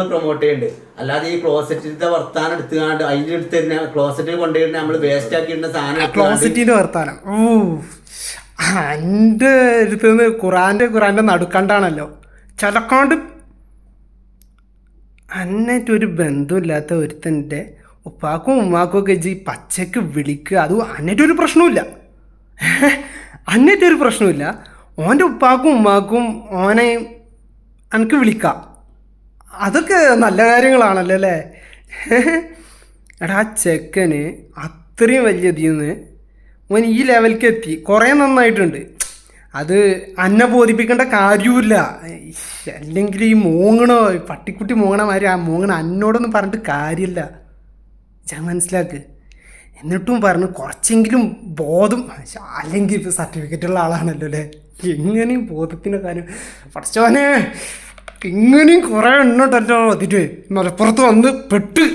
Promote ചെയ്യുന്നുണ്ട്. അല്ലാതെ ഈ ക്ലോസറ്റിന്റെ വർത്താനം എടുത്തുകൊണ്ട് അതിന്റെ അടുത്ത് തന്നെ ക്ലോസറ്റിൽ കൊണ്ടുപോയിട്ട് നമ്മൾ വേസ്റ്റ് ആക്കിയിരുന്ന സാധനം ക്ലോസറ്റിന്റെ വർത്താനം എൻ്റെ അടുത്ത് നിന്ന് ഖുറാന്റെ നടുക്കണ്ടാണല്ലോ ചലക്കാണ്ട് അന്നേറ്റൊരു ബന്ധമില്ലാത്ത ഒരുത്തൻ്റെ ഉപ്പാക്കും ഉമ്മാക്കും ഒക്കെ ഈ പച്ചക്ക് വിളിക്കുക. അത് അന്നേറ്റൊരു പ്രശ്നമില്ല, അന്നേറ്റൊരു പ്രശ്നമില്ല. ഓൻ്റെ ഉപ്പാക്കും ഉമ്മാക്കും ഓനെ എനിക്ക് വിളിക്കാം. അതൊക്കെ നല്ല കാര്യങ്ങളാണല്ലോ അല്ലേ? എടാ ചെക്കന് അത്രയും വലിയ ഇതിന്ന് ഓൻ ഈ ലെവലിലേക്ക് എത്തി, കുറേ നന്നായിട്ടുണ്ട്. അത് അന്നെ ബോധിപ്പിക്കേണ്ട കാര്യമില്ല. അല്ലെങ്കിൽ ഈ മൂങ്ങണോ പട്ടിക്കുട്ടി മൂങ്ങണമാതിരി ആ മൂങ്ങണ അന്നോടൊന്നും പറഞ്ഞിട്ട് കാര്യമില്ല. ഞാൻ മനസ്സിലാക്ക്. എന്നിട്ടും പറഞ്ഞു കുറച്ചെങ്കിലും ബോധം, അല്ലെങ്കിൽ ഇപ്പോൾ സർട്ടിഫിക്കറ്റുള്ള ആളാണല്ലോ അല്ലേ? എങ്ങനെയും ബോധത്തിൻ്റെ കാര്യം പഠിച്ചോനെ ഇങ്ങനെയും കുറേ എണ്ണോട്ടല്ലോ അതിട്ട് മലപ്പുറത്ത് വന്ന് പെട്ട്